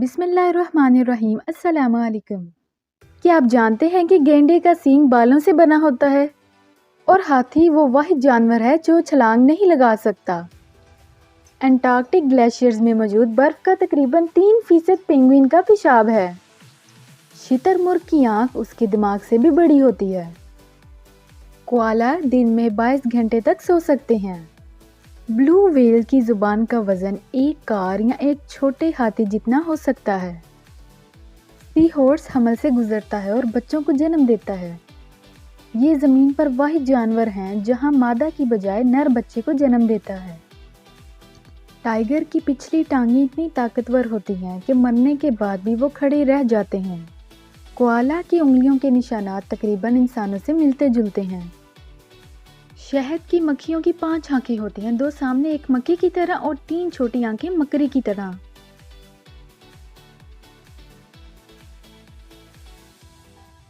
बिस्मिल्लाहिर्रहमानिर्रहीम। अस्सलाम वालेकुम। क्या आप जानते हैं कि गैंडे का सींग बालों से बना होता है और हाथी वो वाहिद जानवर है जो छलांग नहीं लगा सकता। अंटार्कटिक ग्लेशियर्स में मौजूद बर्फ का तकरीबन 3% पेंगुइन का पेशाब है। शुतुरमुर्ग की आंख उसके दिमाग से भी बड़ी होती है। कोआला दिन में 22 घंटे तक सो सकते हैं। ब्लू व्हेल की जुबान का वजन एक कार या एक छोटे हाथी जितना हो सकता है। सी हॉर्स हमल से गुजरता है और बच्चों को जन्म देता है। ये ज़मीन पर वाहिद जानवर हैं जहां मादा की बजाय नर बच्चे को जन्म देता है। टाइगर की पिछली टांगें इतनी ताकतवर होती हैं कि मरने के बाद भी वो खड़े रह जाते हैं। कोआला की उंगलियों के निशानात तकरीबन इंसानों से मिलते जुलते हैं। शहद की मक्खियों की 5 आंखें होती हैं, 2 सामने एक मक्खी की तरह और 3 छोटी आंखें मकड़ी की तरह।